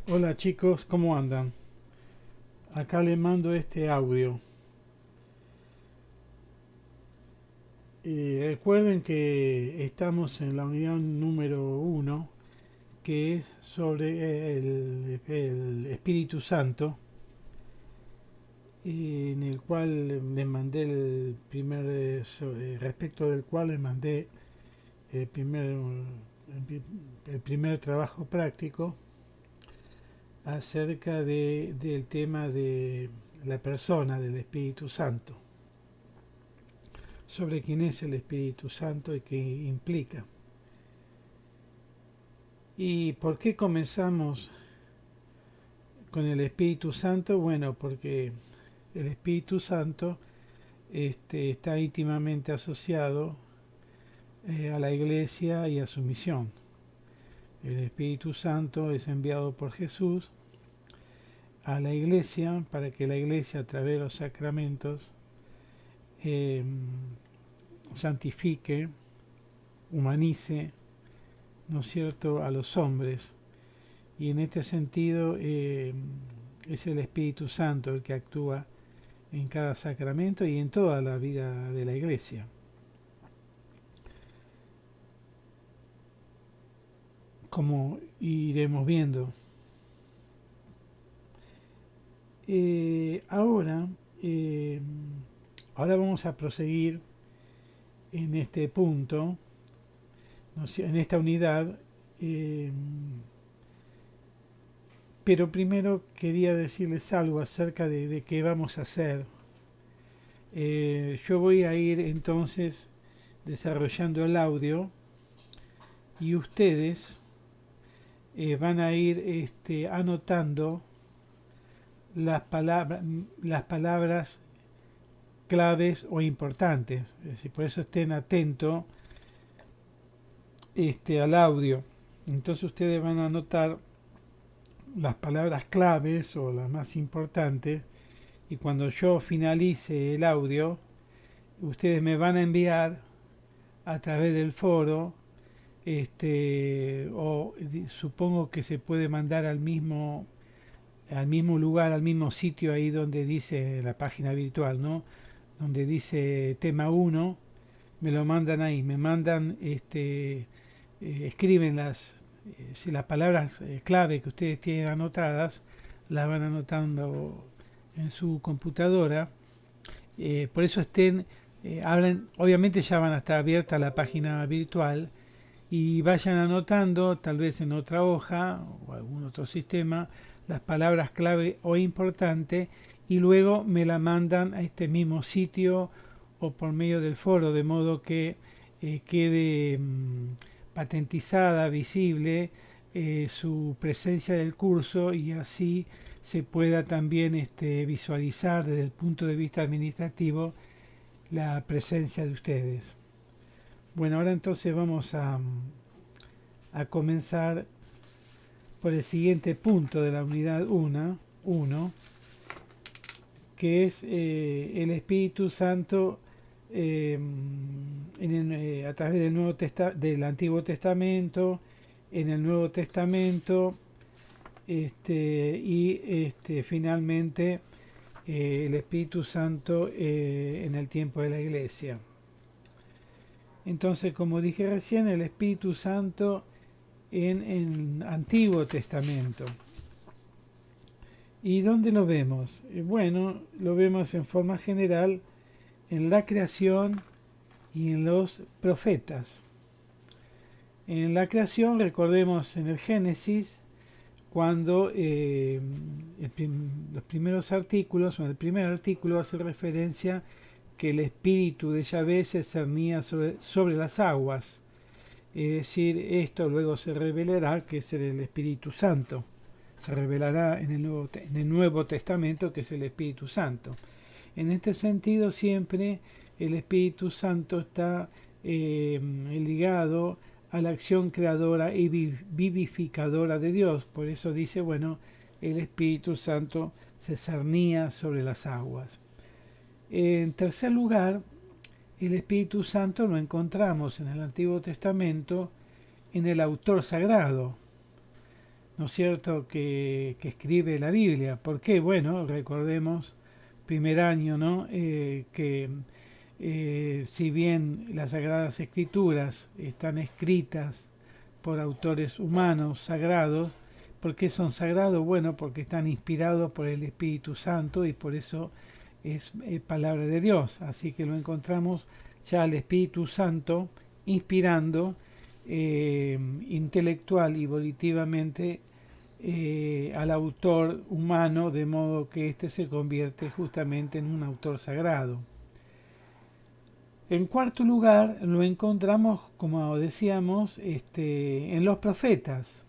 Hola chicos, ¿cómo andan? Acá les mando este audio. Recuerden que estamos en la unidad número uno, que es sobre el Espíritu Santo, en el cual les mandé respecto del cual les mandé el primer trabajo práctico acerca del tema de la persona del Espíritu Santo, sobre quién es el Espíritu Santo y qué implica. ¿Y por qué comenzamos con el Espíritu Santo? Bueno, porque el Espíritu Santo está íntimamente asociado a la iglesia y a su misión. El Espíritu Santo es enviado por Jesús a la iglesia para que la iglesia, a través de los sacramentos, eh, santifique, humanice, ¿no es cierto?, a los hombres. Y en este sentido es el Espíritu Santo el que actúa en cada sacramento y en toda la vida de la iglesia. Como iremos viendo. Eh, ahora, eh, ahora vamos a proseguir en este punto, ¿no? En esta unidad, eh, pero primero quería decirles algo acerca de qué vamos a hacer. Yo voy a ir entonces desarrollando el audio y ustedes van a ir anotando las palabras claves o importantes. Es decir, por eso estén atentos al audio. Entonces ustedes van a anotar las palabras claves o las más importantes y cuando yo finalice el audio, ustedes me van a enviar a través del foro supongo que se puede mandar al mismo lugar, al mismo sitio ahí donde dice la página virtual, ¿no? Donde dice tema uno, me lo mandan ahí, me mandan, escriben si las palabras clave que ustedes tienen anotadas, las van anotando en su computadora. Por eso hablan, obviamente ya van a estar abierta la página virtual y vayan anotando, tal vez en otra hoja o algún otro sistema, las palabras clave o importante y luego me la mandan a este mismo sitio o por medio del foro, de modo que quede patentizada, visible su presencia del curso y así se pueda también visualizar desde el punto de vista administrativo la presencia de ustedes. Bueno, ahora entonces vamos a comenzar por el siguiente punto de la unidad 1, que es el Espíritu Santo a través del Antiguo Testamento, en el Nuevo Testamento finalmente el Espíritu Santo en el tiempo de la Iglesia. Entonces, como dije recién, el Espíritu Santo en el Antiguo Testamento. ¿Y dónde lo vemos? Bueno, lo vemos en forma general en la creación y en los profetas. En la creación, recordemos en el Génesis, cuando los primeros artículos, o el primer artículo hace referencia que el espíritu de Yahvé se cernía sobre las aguas. Es decir, esto luego se revelará que es el Espíritu Santo. Se revelará en el Nuevo Testamento que es el Espíritu Santo. En este sentido, siempre el Espíritu Santo está ligado a la acción creadora y vivificadora de Dios. Por eso dice, bueno, el Espíritu Santo se cernía sobre las aguas. En tercer lugar, el Espíritu Santo lo encontramos en el Antiguo Testamento en el autor sagrado. ¿no es cierto?, que escribe la Biblia. ¿Por qué? Bueno, recordemos, primer año, ¿no? Que si bien las Sagradas Escrituras están escritas por autores humanos sagrados, ¿por qué son sagrados? Bueno, porque están inspirados por el Espíritu Santo y por eso es palabra de Dios. Así que lo encontramos ya al Espíritu Santo inspirando intelectual y volitivamente al autor humano, de modo que éste se convierte justamente en un autor sagrado. En cuarto lugar, lo encontramos, como decíamos, en los profetas.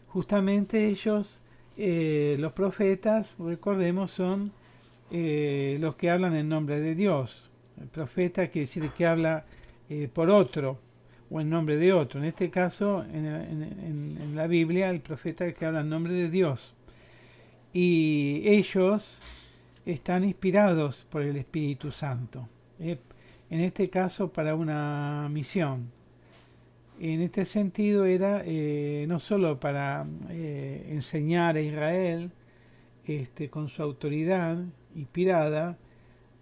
Justamente ellos, los profetas, recordemos, son los que hablan en nombre de Dios. El profeta quiere decir que habla por otro o en nombre de otro. En este caso, en la Biblia, el profeta es el que habla en nombre de Dios. Y ellos están inspirados por el Espíritu Santo. En este caso, para una misión. En este sentido era no solo para enseñar a Israel con su autoridad inspirada,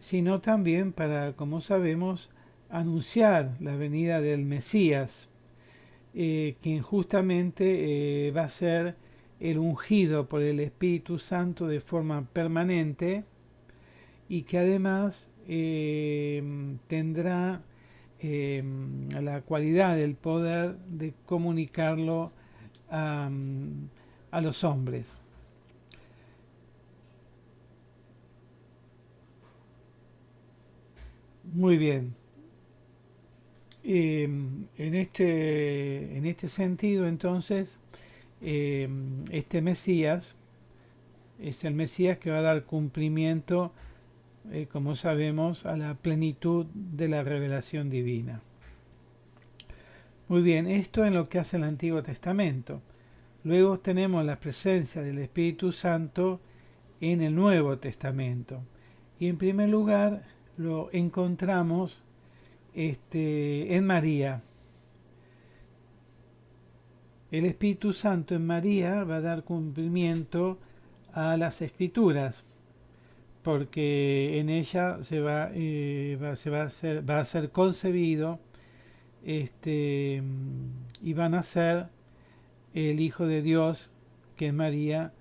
sino también para, como sabemos, anunciar la venida del Mesías, quien justamente va a ser el ungido por el Espíritu Santo de forma permanente y que además tendrá la cualidad, el poder de comunicarlo a, a los hombres. Muy bien. En este sentido, entonces, este Mesías es el Mesías que va a dar cumplimiento, como sabemos, a la plenitud de la revelación divina. Muy bien, esto en lo que hace el Antiguo Testamento. Luego tenemos la presencia del Espíritu Santo en el Nuevo Testamento. Y en primer lugar lo encontramos en María. El Espíritu Santo en María va a dar cumplimiento a las Escrituras, porque en ella va a ser concebido y van a ser el Hijo de Dios, que en María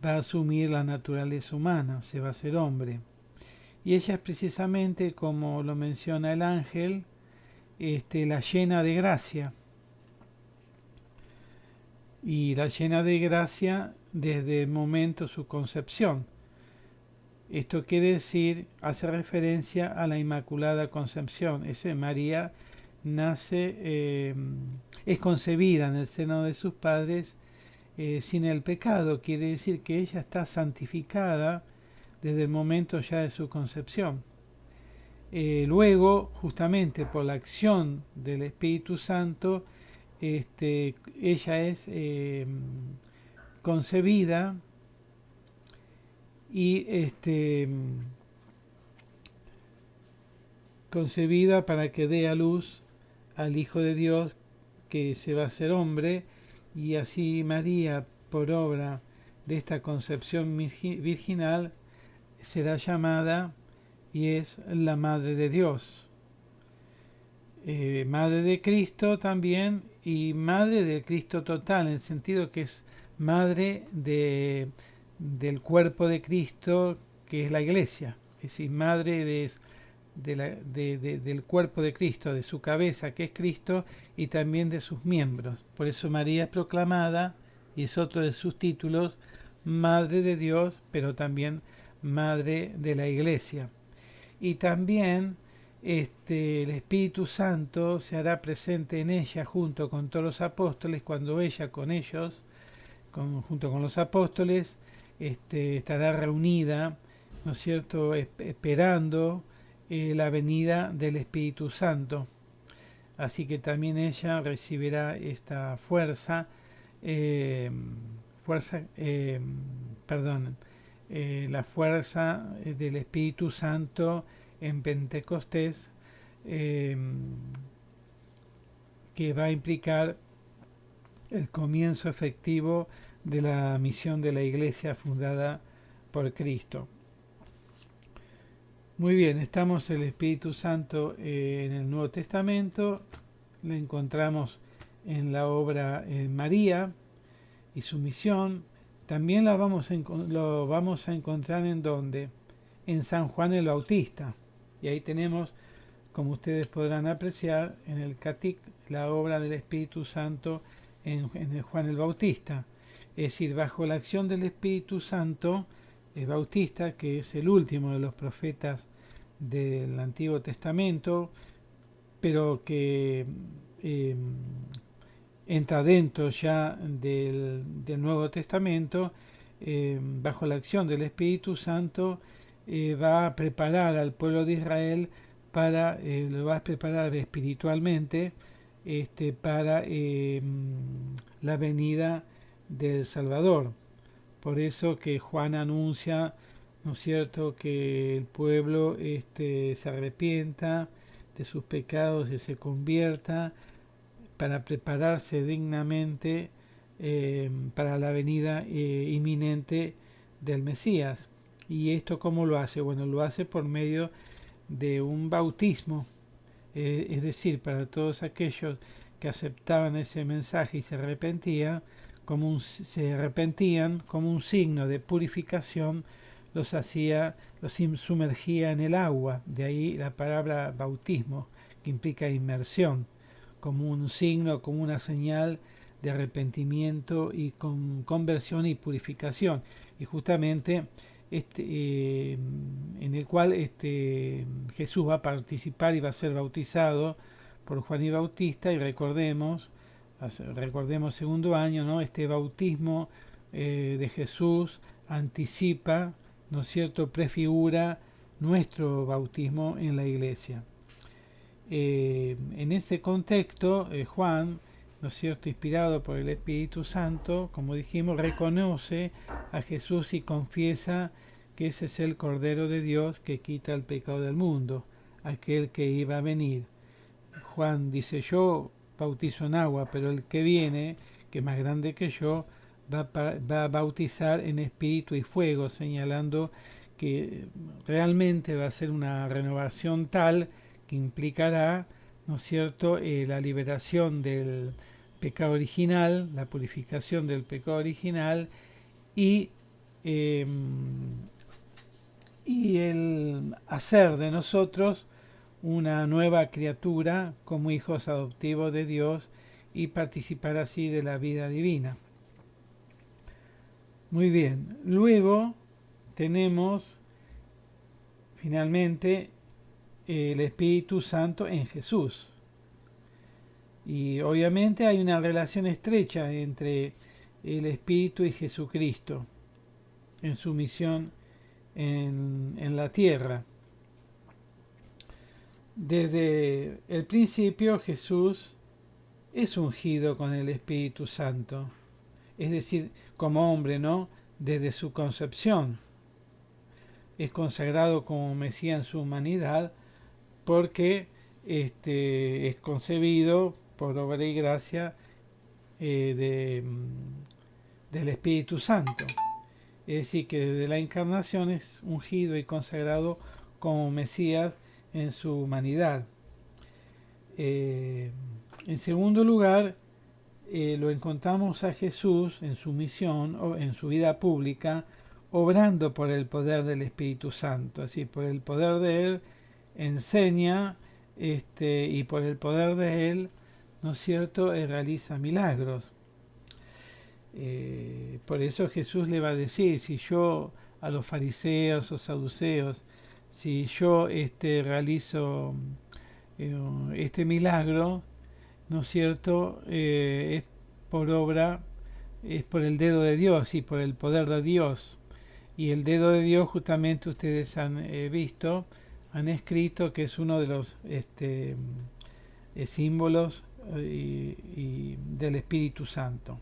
va a asumir la naturaleza humana, se va a hacer hombre. Y ella es precisamente, como lo menciona el ángel, la llena de gracia. Y la llena de gracia desde el momento de su concepción. Esto quiere decir, hace referencia a la Inmaculada Concepción. Ese María nace, es concebida en el seno de sus padres sin el pecado. Quiere decir que ella está santificada desde el momento ya de su concepción. Luego, justamente por la acción del Espíritu Santo, ella es concebida y concebida para que dé a luz al Hijo de Dios, que se va a hacer hombre, y así María, por obra de esta concepción virginal, será llamada y es la Madre de Dios. Madre de Cristo también, y Madre del Cristo total, en el sentido que es Madre del cuerpo de Cristo, que es la Iglesia. Es decir, Madre del cuerpo de Cristo, de su cabeza, que es Cristo, y también de sus miembros. Por eso María es proclamada, y es otro de sus títulos, Madre de Dios, pero también Madre de la Iglesia. Y también el Espíritu Santo se hará presente en ella junto con todos los apóstoles, cuando ella con ellos, junto con los apóstoles, estará reunida, ¿no es cierto?, esperando la venida del Espíritu Santo. Así que también ella recibirá esta la fuerza del Espíritu Santo en Pentecostés, que va a implicar el comienzo efectivo de la misión de la iglesia fundada por Cristo. Muy bien, estamos el Espíritu Santo en el Nuevo Testamento, lo encontramos en la obra María y su misión. También lo vamos a encontrar en donde, en San Juan el Bautista. Y ahí tenemos, como ustedes podrán apreciar, en el Catic, la obra del Espíritu Santo en el Juan el Bautista. Es decir, bajo la acción del Espíritu Santo, el Bautista, que es el último de los profetas del Antiguo Testamento, pero que eh, entra dentro ya del Nuevo Testamento, bajo la acción del Espíritu Santo, va a preparar al pueblo de Israel lo va a preparar espiritualmente para la venida del Salvador. Por eso que Juan anuncia, ¿no es cierto?, que el pueblo se arrepienta de sus pecados y se convierta para prepararse dignamente para la venida inminente del Mesías. ¿Y esto cómo lo hace? Bueno, lo hace por medio de un bautismo, es decir, para todos aquellos que aceptaban ese mensaje y se arrepentían como un signo de purificación, los sumergía en el agua, de ahí la palabra bautismo, que implica inmersión, como un signo, como una señal de arrepentimiento y con conversión y purificación. Y justamente en el cual Jesús va a participar y va a ser bautizado por Juan y Bautista. Y recordemos segundo año, ¿no? Este bautismo de Jesús anticipa, ¿no es cierto?, prefigura nuestro bautismo en la iglesia. En ese contexto, Juan, ¿no es cierto?, inspirado por el Espíritu Santo, como dijimos, reconoce a Jesús y confiesa que ese es el Cordero de Dios que quita el pecado del mundo, aquel que iba a venir. Juan dice: yo bautizo en agua, pero el que viene, que es más grande que yo, va a bautizar en espíritu y fuego, señalando que realmente va a ser una renovación tal que implicará, ¿no es cierto?, la liberación del pecado original, la purificación del pecado original y, eh, y el hacer de nosotros una nueva criatura como hijos adoptivos de Dios y participar así de la vida divina. Muy bien, luego tenemos finalmente el Espíritu Santo en Jesús. Y obviamente hay una relación estrecha entre el Espíritu y Jesucristo en su misión en la tierra. Desde el principio Jesús es ungido con el Espíritu Santo, es decir, como hombre, ¿no? Desde su concepción. Es consagrado como Mesías en su humanidad porque es concebido por obra y gracia del Espíritu Santo. Es decir, que desde la encarnación es ungido y consagrado como Mesías en su humanidad. En segundo lugar, lo encontramos a Jesús en su misión o en su vida pública, obrando por el poder del Espíritu Santo. Así, por el poder de Él enseña y por el poder de Él, ¿no es cierto?, realiza milagros. Por eso Jesús le va a decir: si yo a los fariseos o saduceos, si yo realizo este milagro, ¿no es cierto?, es por obra, es por el dedo de Dios y por el poder de Dios. Y el dedo de Dios, justamente ustedes han visto, han escrito que es uno de los símbolos y del Espíritu Santo.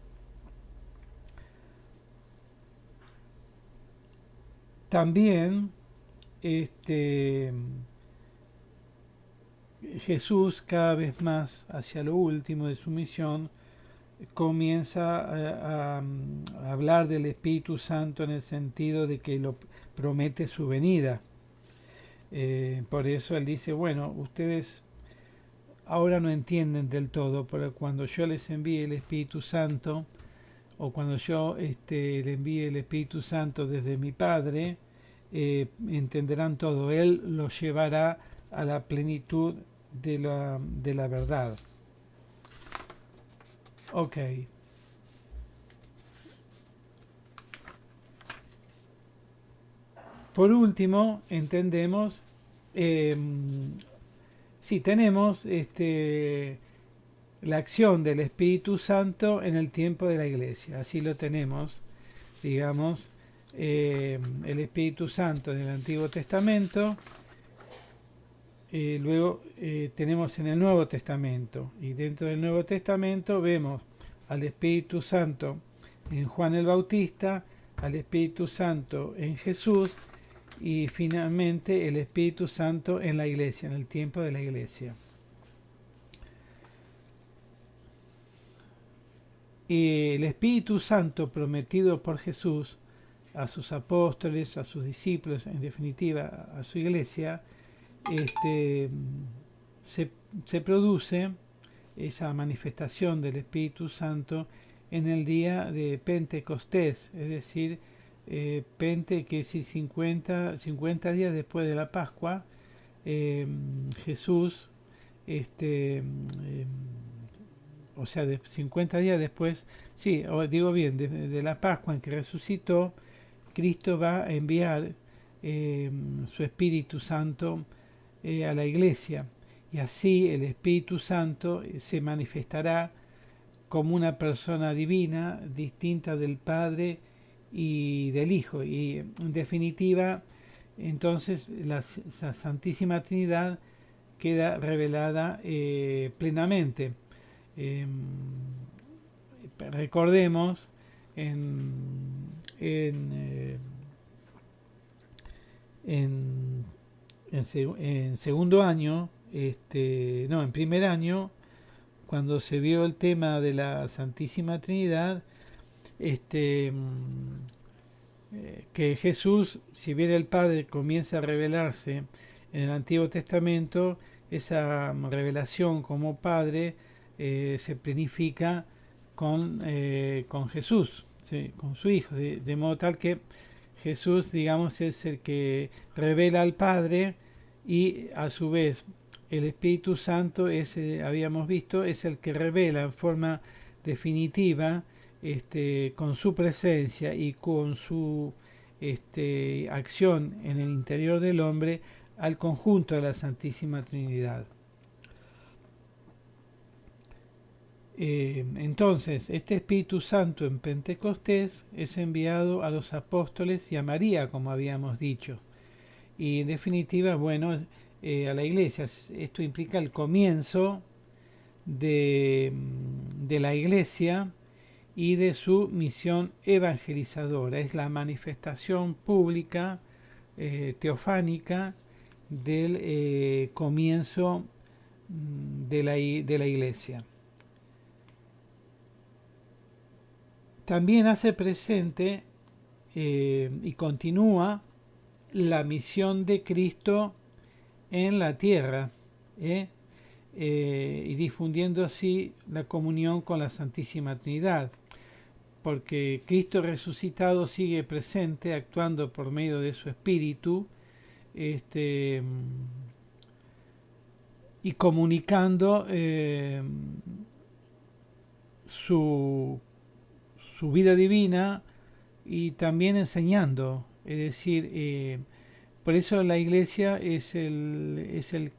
También Jesús, cada vez más hacia lo último de su misión, comienza a hablar del Espíritu Santo en el sentido de que lo promete su venida. Por eso él dice, bueno, ustedes ahora no entienden del todo, pero cuando yo les envíe el Espíritu Santo, o cuando yo le envíe el Espíritu Santo desde mi Padre, entenderán todo. Él los llevará a la plenitud de la verdad. Ok. Por último, entendemos, eh, sí, tenemos la acción del Espíritu Santo en el tiempo de la iglesia. Así lo tenemos, digamos, el Espíritu Santo en el Antiguo Testamento. Luego tenemos en el Nuevo Testamento. Y dentro del Nuevo Testamento vemos al Espíritu Santo en Juan el Bautista, al Espíritu Santo en Jesús y finalmente el Espíritu Santo en la iglesia, en el tiempo de la iglesia. Y el Espíritu Santo prometido por Jesús a sus apóstoles, a sus discípulos, en definitiva a su iglesia, se produce esa manifestación del Espíritu Santo en el día de Pentecostés, es decir, Pente, que es 50 días después de la Pascua, Jesús, o sea, de 50 días después, sí, digo bien, de la Pascua en que resucitó, Cristo va a enviar su Espíritu Santo a la iglesia, y así el Espíritu Santo se manifestará como una persona divina, distinta del Padre y del Hijo. Y en definitiva, entonces la Santísima Trinidad queda revelada plenamente. Recordemos en, eh, en, en segundo año, no, en primer año, cuando se vio el tema de la Santísima Trinidad, que Jesús, si bien el Padre comienza a revelarse en el Antiguo Testamento, esa revelación como Padre se planifica con Jesús, ¿sí? Con su Hijo, de modo tal que Jesús, digamos, es el que revela al Padre y a su vez el Espíritu Santo, habíamos visto, es el que revela en forma definitiva, con su presencia y con su acción en el interior del hombre al conjunto de la Santísima Trinidad. Entonces, este Espíritu Santo en Pentecostés es enviado a los apóstoles y a María, como habíamos dicho. Y en definitiva, bueno, a la iglesia. Esto implica el comienzo de la iglesia y de su misión evangelizadora. Es la manifestación pública, teofánica, del comienzo de la iglesia. También hace presente y continúa la misión de Cristo en la tierra, y difundiendo así la comunión con la Santísima Trinidad, porque Cristo resucitado sigue presente, actuando por medio de su Espíritu, y comunicando su vida divina y también enseñando, es decir, por eso la iglesia es el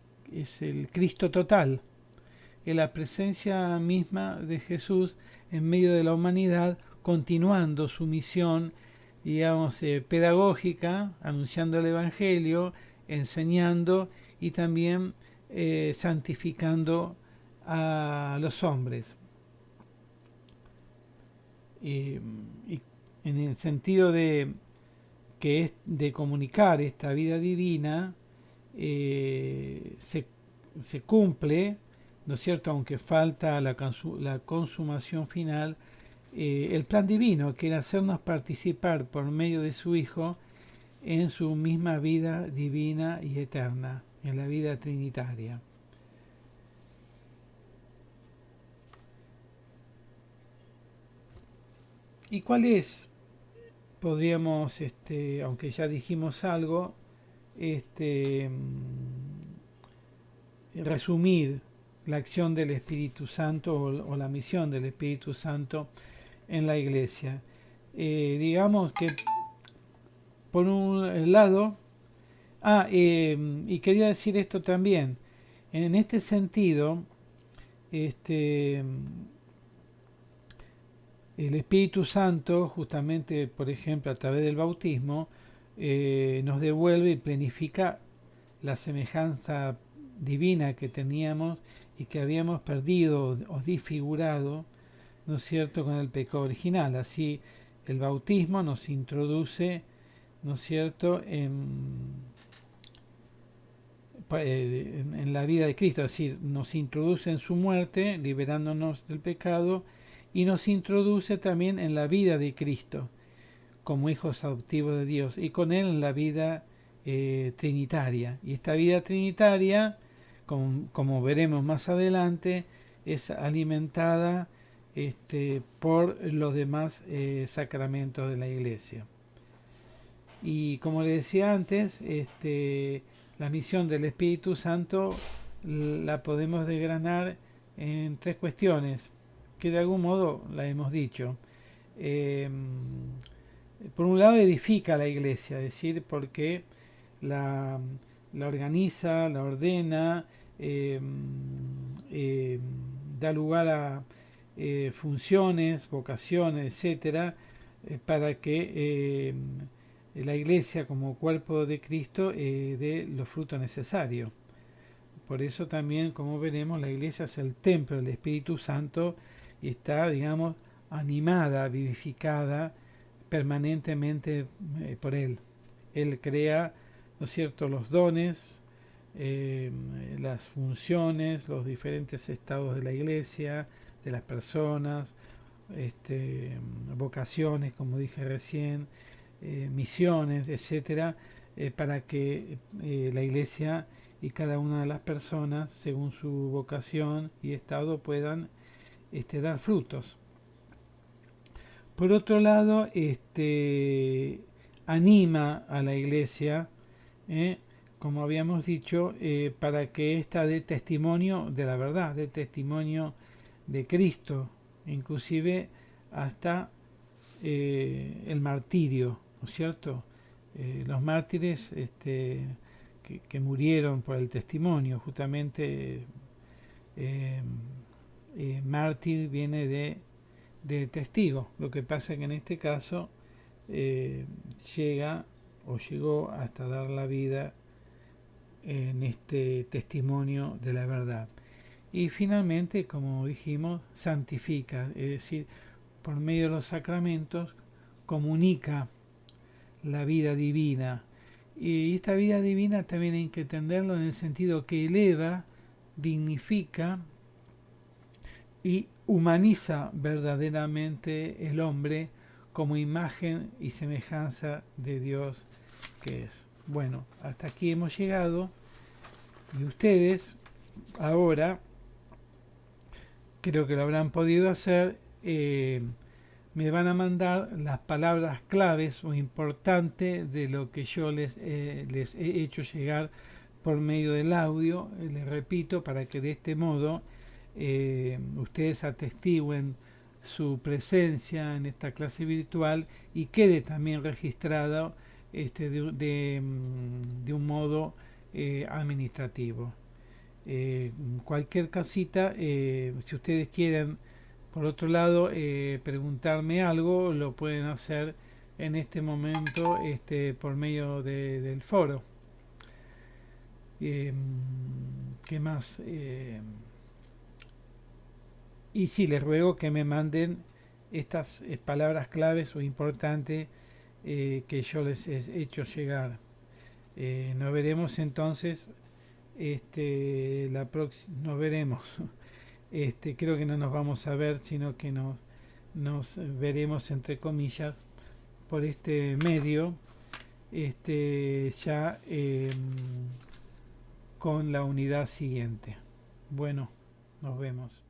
Cristo total, es la presencia misma de Jesús en medio de la humanidad, continuando su misión, digamos, pedagógica, anunciando el Evangelio, enseñando y también santificando a los hombres. Y en el sentido de que es de comunicar esta vida divina, se cumple ¿no es cierto? Aunque falta la consumación final, el plan divino, que era hacernos participar por medio de su Hijo en su misma vida divina y eterna, en la vida trinitaria. ¿Y cuál es? Podríamos, aunque ya dijimos algo, resumir la acción del Espíritu Santo o la misión del Espíritu Santo en la iglesia. Digamos que por un lado, y quería decir esto también, en este sentido, este, el Espíritu Santo, justamente, por ejemplo, a través del bautismo, nos devuelve y planifica la semejanza divina que teníamos y que habíamos perdido o disfigurado, ¿no es cierto?, con el pecado original. Así, el bautismo nos introduce, ¿no es cierto?, en la vida de Cristo, es decir, nos introduce en su muerte, liberándonos del pecado, y nos introduce también en la vida de Cristo, como hijos adoptivos de Dios, y con Él en la vida trinitaria. Y esta vida trinitaria, como veremos más adelante, es alimentada por los demás sacramentos de la Iglesia. Y como le decía antes, la misión del Espíritu Santo la podemos desgranar en tres cuestiones, que de algún modo la hemos dicho. Eh, por un lado edifica la iglesia, es decir, porque la, la organiza, la ordena, eh, eh, da lugar a funciones, vocaciones, etcétera, para que la iglesia como cuerpo de Cristo dé los frutos necesarios. Por eso también, como veremos, la iglesia es el templo del Espíritu Santo y está, digamos, animada, vivificada permanentemente por Él. Él crea, ¿no es cierto?, los dones, las funciones, los diferentes estados de la iglesia, de las personas, vocaciones, como dije recién, misiones, etcétera, para que la iglesia y cada una de las personas, según su vocación y estado, puedan dar frutos. Por otro lado, anima a la iglesia, como habíamos dicho, para que ésta dé testimonio de la verdad, dé testimonio de Cristo, inclusive hasta el martirio, ¿no es cierto? Los mártires que murieron por el testimonio, justamente mártir viene de testigo. Lo que pasa es que en este caso llega o llegó hasta dar la vida en este testimonio de la verdad. Y finalmente, como dijimos, santifica, es decir, por medio de los sacramentos comunica la vida divina. Y esta vida divina también hay que entenderlo en el sentido que eleva, dignifica y humaniza verdaderamente el hombre como imagen y semejanza de Dios que es. Bueno, hasta aquí hemos llegado y ustedes ahora, creo que lo habrán podido hacer, me van a mandar las palabras claves o importantes de lo que yo les he hecho llegar por medio del audio. Les repito, para que de este modo ustedes atestiguen su presencia en esta clase virtual y quede también registrado de un modo administrativo. Cualquier casita, si ustedes quieren, por otro lado, preguntarme algo, lo pueden hacer en este momento por medio del foro. ¿Qué más? Y sí, les ruego que me manden estas palabras claves o importantes que yo les he hecho llegar. Nos veremos entonces Nos veremos. Creo que no nos vamos a ver, sino que nos veremos entre comillas por este medio, ya con la unidad siguiente. Bueno, nos vemos.